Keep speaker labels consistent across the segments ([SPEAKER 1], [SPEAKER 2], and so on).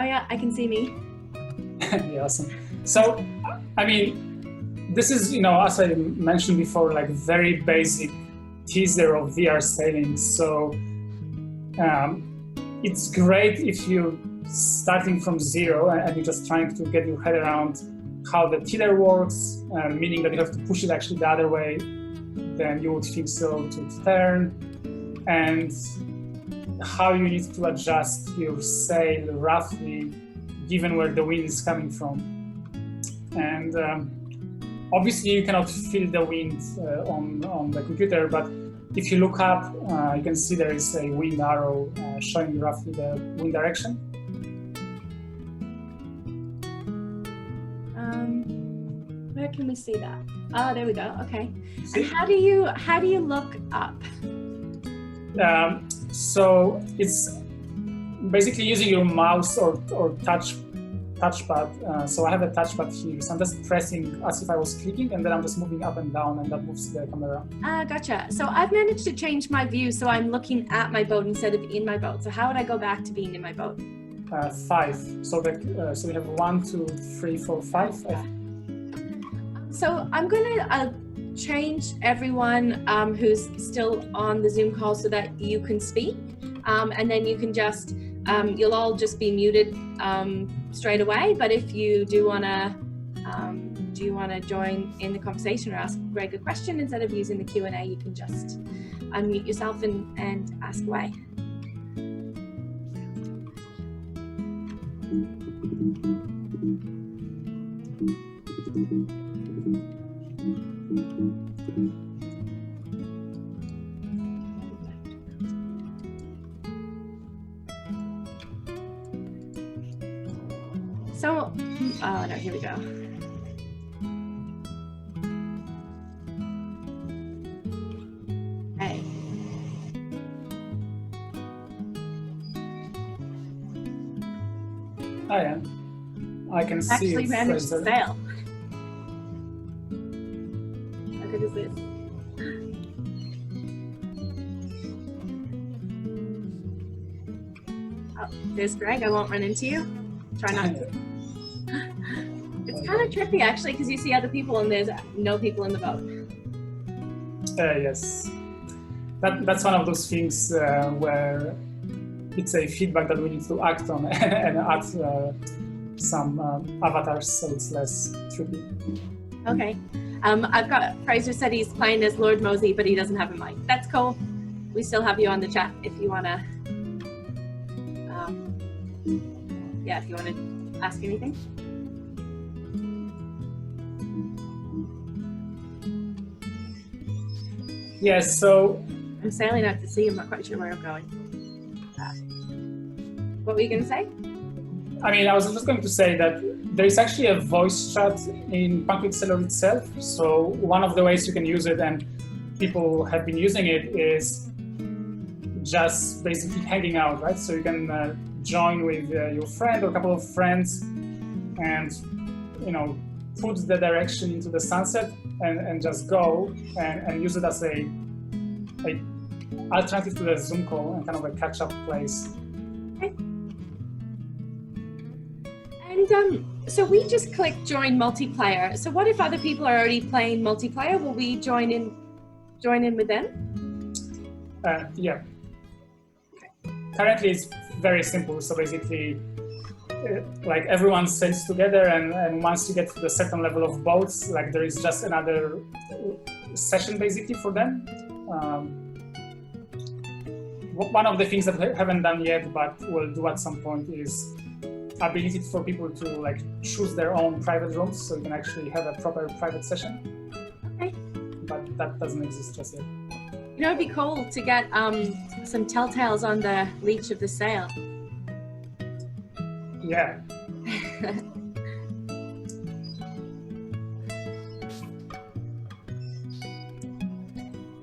[SPEAKER 1] yeah, I can see me.
[SPEAKER 2] Yeah, awesome. So, I mean, this is, as I mentioned before, like very basic teaser of VR sailing. So it's great if you're starting from zero and you're just trying to get your head around how the tiller works, meaning that you have to push it actually the other way than you would think so to turn, and how you need to adjust your sail roughly given where the wind is coming from. And obviously you cannot feel the wind on the computer, but if you look up, you can see there is a wind arrow showing you roughly the wind direction.
[SPEAKER 1] Where can we see that? Oh, there we go. Okay.
[SPEAKER 2] See?
[SPEAKER 1] And how do you look up?
[SPEAKER 2] So it's basically using your mouse or touchpad. So I have a touchpad here, so I'm just pressing as if I was clicking, and then I'm just moving up and down, and that moves the camera.
[SPEAKER 1] Gotcha. So I've managed to change my view, so I'm looking at my boat instead of in my boat. So how would I go back to being in my boat?
[SPEAKER 2] 5. So we have 1, 2, 3, 4, 5.
[SPEAKER 1] So I'm gonna change everyone who's still on the Zoom call so that you can speak, and then you can just you'll all just be muted straight away. But if you do wanna join in the conversation or ask Greg a question instead of using the Q&A, you can just unmute yourself and ask away. So, oh no, here we go. Hey.
[SPEAKER 2] I can see
[SPEAKER 1] Actually managed to sail. How good is this? Oh, there's Greg. I won't run into you. Try not to. It's kind of trippy actually, because you see other people and there's no people in the boat.
[SPEAKER 2] Yes, that's one of those things where it's a feedback that we need to act on and add some avatars so it's less trippy.
[SPEAKER 1] Okay. I've got Fraser said he's playing as Lord Mosey, but he doesn't have a mic. That's cool. We still have you on the chat if you wanna. Yeah, if you wanna ask anything.
[SPEAKER 2] Yes. So
[SPEAKER 1] I'm sailing out to sea. I'm not quite sure where I'm going. What were you going to say?
[SPEAKER 2] I mean, I was just going to say that there is actually a voice chat in Pancake Sailor itself. So one of the ways you can use it, and people have been using it, is just basically hanging out, right? So you can join with your friend or a couple of friends and, put the direction into the sunset and just go and use it as a alternative to the Zoom call and kind of a catch-up place.
[SPEAKER 1] Okay. And so we just clicked join multiplayer. So what if other people are already playing multiplayer? Will we join in with them?
[SPEAKER 2] Yeah. Okay. Currently it's very simple. So basically, like everyone sails together, and once you get to a certain level of boats, like there is just another session basically for them. One of the things that we haven't done yet, but we'll do at some point, is ability for people to choose their own private rooms, so you can actually have a proper private session.
[SPEAKER 1] Okay.
[SPEAKER 2] But that doesn't exist just yet.
[SPEAKER 1] It'd be cool to get some telltales on the leech of the sail.
[SPEAKER 2] Yeah.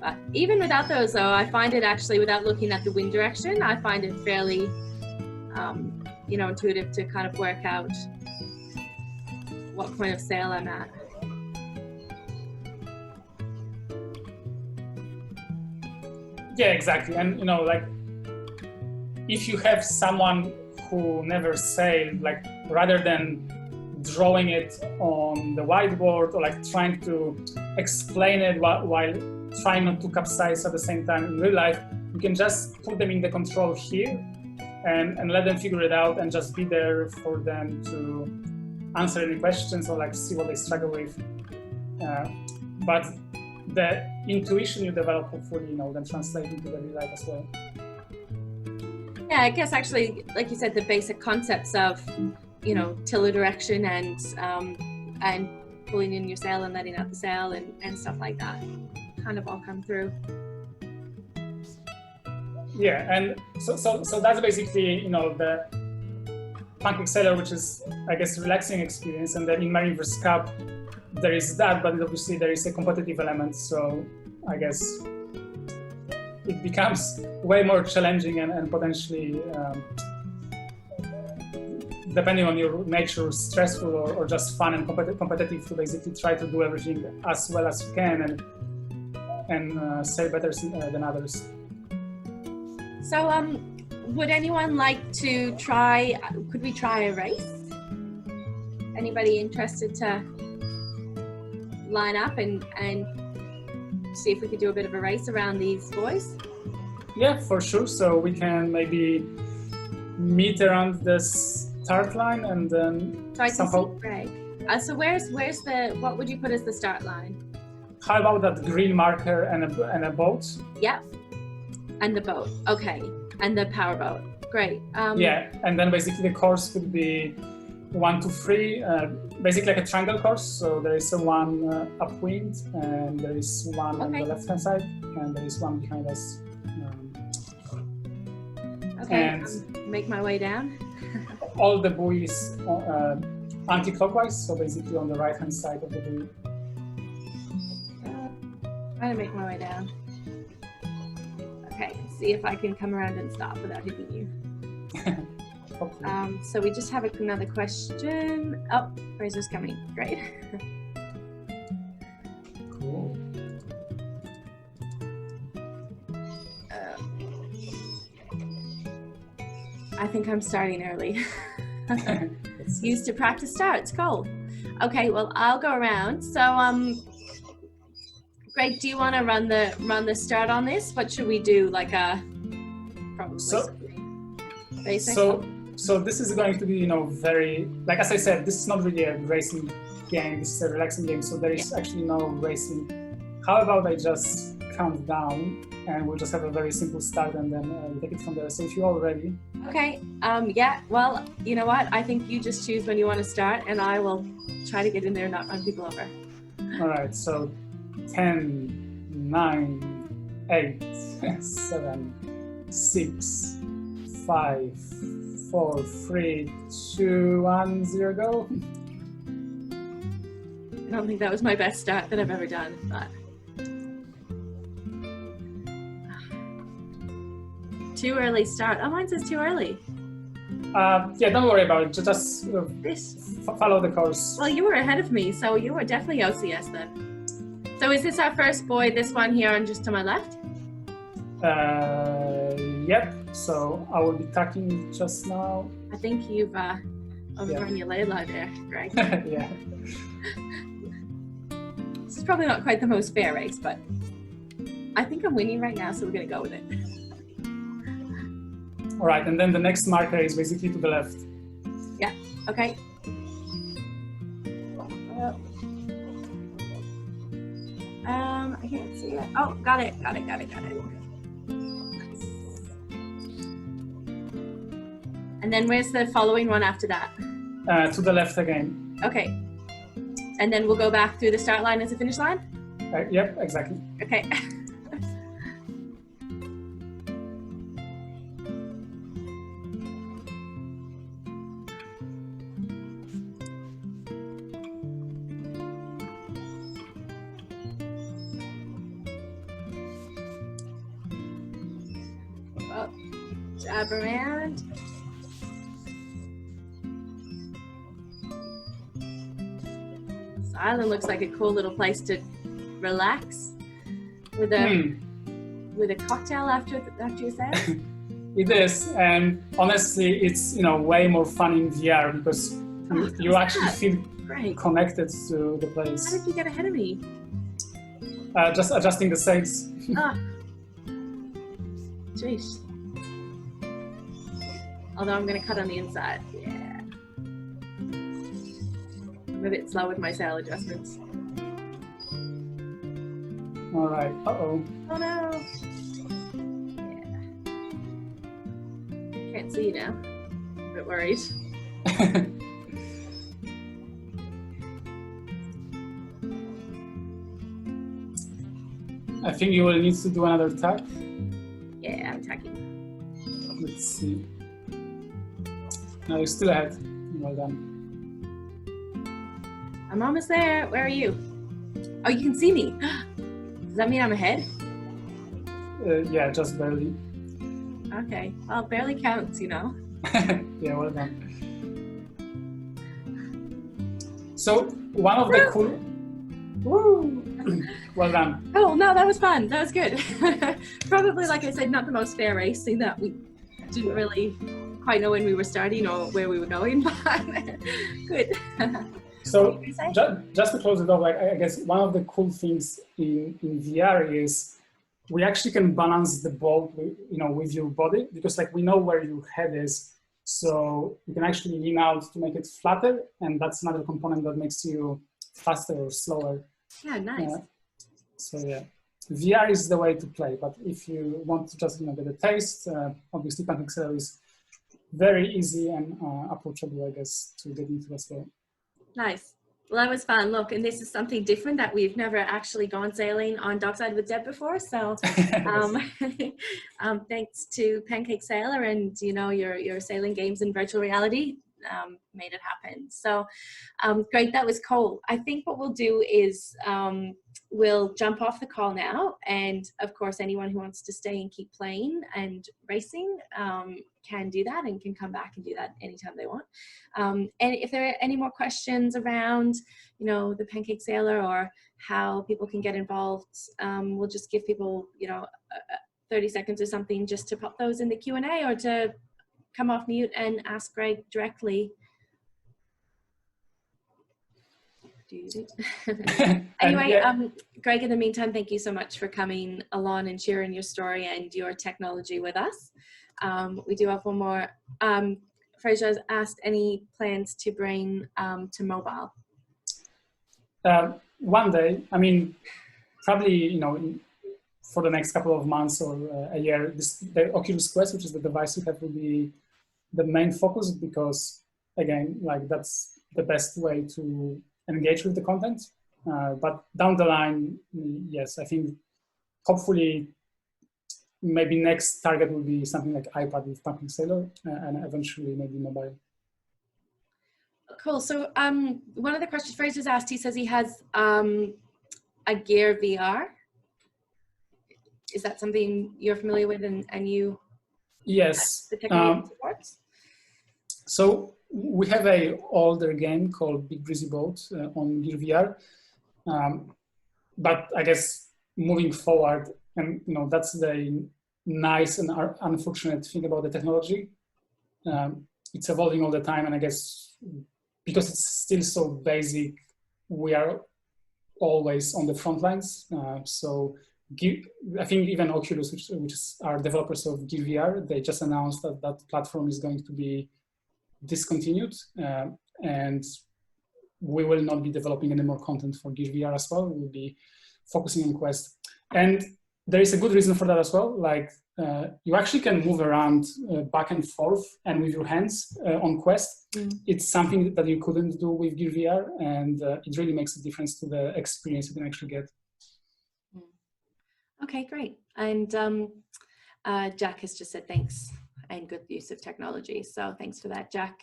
[SPEAKER 1] But even without those, though, I find it actually, without looking at the wind direction, I find it fairly, intuitive to kind of work out what point of sail I'm at.
[SPEAKER 2] Yeah, exactly. And if you have someone who never sailed, like rather than drawing it on the whiteboard or like trying to explain it while trying not to capsize at the same time in real life, you can just put them in the control here and let them figure it out and just be there for them to answer any questions or like see what they struggle with. But the intuition you develop, hopefully, then translate into the real life as well.
[SPEAKER 1] Yeah, I guess actually, like you said, the basic concepts of, tiller direction and pulling in your sail and letting out the sail and stuff like that kind of all come through.
[SPEAKER 2] Yeah, and so that's basically, the Pancake Sailor, which is, I guess, relaxing experience. And then in MarineVerse Cup, there is that, but obviously there is a competitive element. So I guess it becomes way more challenging and potentially, depending on your nature, stressful or just fun and competitive to basically try to do everything as well as you can and sail better than others.
[SPEAKER 1] So, would anyone like to try, could we try a race? Anybody interested to line up and see if we could do a bit of a race around these boys?
[SPEAKER 2] Yeah, for sure. So we can maybe meet around the start line and then
[SPEAKER 1] so I can
[SPEAKER 2] somehow...
[SPEAKER 1] see Greg. So where's the, what would you put as the start line?
[SPEAKER 2] How about that green marker and a boat?
[SPEAKER 1] Yep. And the boat, okay, and the power boat, great.
[SPEAKER 2] Yeah, and then basically the course would be 1, 2, 3, basically like a triangle course. So there is a one upwind, and there is one on the left-hand side, and there is one behind us.
[SPEAKER 1] Okay,
[SPEAKER 2] and
[SPEAKER 1] make my way down.
[SPEAKER 2] all the buoys anti-clockwise, so basically on the right-hand side of the buoy.
[SPEAKER 1] Trying to make my way down. Okay, see if I can come around and stop without hitting you. So we just have another question. Oh, Fraser's coming. Great.
[SPEAKER 2] Cool.
[SPEAKER 1] I think I'm starting early. Used to practice starts. Cool. Okay, well I'll go around. So Greg, do you want to run the start on this? What should we do? Like a probably basic.
[SPEAKER 2] So this is going to be very, like as I said, this is not really a racing game. This is a relaxing game. So there is actually no racing. How about I just count down and we'll just have a very simple start and then we'll take it from there. So if you're all ready.
[SPEAKER 1] Okay. Yeah. Well, you know what? I think you just choose when you want to start, and I will try to get in there and not run people over.
[SPEAKER 2] All right. So 10, 9, 8, 7, 6, 5, 4, 3, 2, 1, 0, go.
[SPEAKER 1] I don't think that was my best start that I've ever done, but too early start. Oh, mine says too early.
[SPEAKER 2] Yeah, don't worry about it. Just follow the course.
[SPEAKER 1] Well, you were ahead of me, so you were definitely OCS then. So is this our first buoy, this one here on just to my left?
[SPEAKER 2] Yep. So I will be tacking just now.
[SPEAKER 1] I think you've overrun your lay line there, Greg.
[SPEAKER 2] Yeah.
[SPEAKER 1] This is probably not quite the most fair race, but I think I'm winning right now, so we're going to go with it.
[SPEAKER 2] All right, and then the next marker is basically to the left.
[SPEAKER 1] Yeah, okay. I can't see it. Oh, got it. And then where's the following one after that?
[SPEAKER 2] To the left again.
[SPEAKER 1] Okay. And then we'll go back through the start line as a finish line?
[SPEAKER 2] Yep, exactly.
[SPEAKER 1] Okay. Jab around. This island looks like a cool little place to relax with a cocktail after your sail.
[SPEAKER 2] It is, and honestly, it's way more fun in VR because you actually feel connected to the place.
[SPEAKER 1] How did you get ahead of me?
[SPEAKER 2] Just adjusting the sails.
[SPEAKER 1] Ah, jeez. Although I'm going to cut on the inside. Yeah. I'm a bit slow with my sail adjustments.
[SPEAKER 2] All right. Uh-oh.
[SPEAKER 1] Oh no. Yeah. Can't see you now. I'm a bit worried.
[SPEAKER 2] I think you will need to do another tack.
[SPEAKER 1] Yeah, I'm tacking.
[SPEAKER 2] Let's see. No, you're still ahead. Well done.
[SPEAKER 1] I'm almost there. Where are you? Oh, you can see me. Does that mean I'm ahead?
[SPEAKER 2] Yeah, just barely.
[SPEAKER 1] Okay. Well, it barely counts,
[SPEAKER 2] Yeah, well done. So, one of the cool... Woo! Well done.
[SPEAKER 1] Oh, no, that was fun. That was good. Probably, like I said, not the most fair race, seeing that we didn't really quite know when we were starting or where we were going, but good.
[SPEAKER 2] So just to close it off, I guess one of the cool things in VR is we actually can balance the boat, with your body, because we know where your head is, so you can actually lean out to make it flatter, and that's another component that makes you faster or slower.
[SPEAKER 1] Yeah, nice.
[SPEAKER 2] So yeah, VR is the way to play, but if you want to just get a taste, obviously Pancake Sailor is very easy and approachable, I guess, to get into as well. Nice.
[SPEAKER 1] Well, that was fun. Look, and this is something different that we've never actually gone sailing on Dockside with Deb before. So thanks to Pancake Sailor and, your sailing games in virtual reality made it happen. So great. That was cool. I think what we'll do is we'll jump off the call now. And of course, anyone who wants to stay and keep playing and racing can do that and can come back and do that anytime they want. And if there are any more questions around, the Pancake Sailor or how people can get involved, we'll just give people, 30 seconds or something just to pop those in the Q&A or to come off mute and ask Greg directly. Anyway, Greg, in the meantime, thank you so much for coming along and sharing your story and your technology with us. We do have one more. Fraser has asked any plans to bring to mobile.
[SPEAKER 2] One day, probably, for the next couple of months or a year, the Oculus Quest, which is the device you have, will be the main focus because, again, that's the best way to engage with the content. But down the line, yes, I think hopefully maybe next target will be something like iPad with Pancake Sailor and eventually maybe mobile.
[SPEAKER 1] Cool. So one of the questions Fraser's asked, he says he has a Gear VR. Is that something you're familiar with and you?
[SPEAKER 2] Yes.
[SPEAKER 1] The technology supports?
[SPEAKER 2] So we have an older game called Big Breezy Boat on Gear VR. But I guess moving forward, and that's the nice and unfortunate thing about the technology. It's evolving all the time, and I guess because it's still so basic, we are always on the front lines. So I think even Oculus, which are developers of Gear VR, they just announced that that platform is going to be discontinued, and we will not be developing any more content for Gear VR as well. We'll be focusing on Quest. And there is a good reason for that as well. You actually can move around back and forth and with your hands on Quest. It's something that you couldn't do with Gear VR, and it really makes a difference to the experience you can actually get.
[SPEAKER 1] Okay, great. And Jack has just said thanks and good use of technology. So thanks for that, Jack.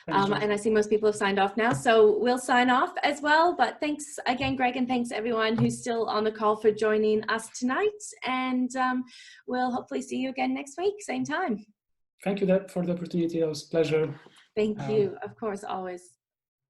[SPEAKER 1] And I see most people have signed off now, so we'll sign off as well. But thanks again, Greg, and thanks everyone who's still on the call for joining us tonight. And we'll hopefully see you again next week, same time.
[SPEAKER 2] Thank you, Deb, for the opportunity. It was a pleasure.
[SPEAKER 1] Thank you. Of course, always.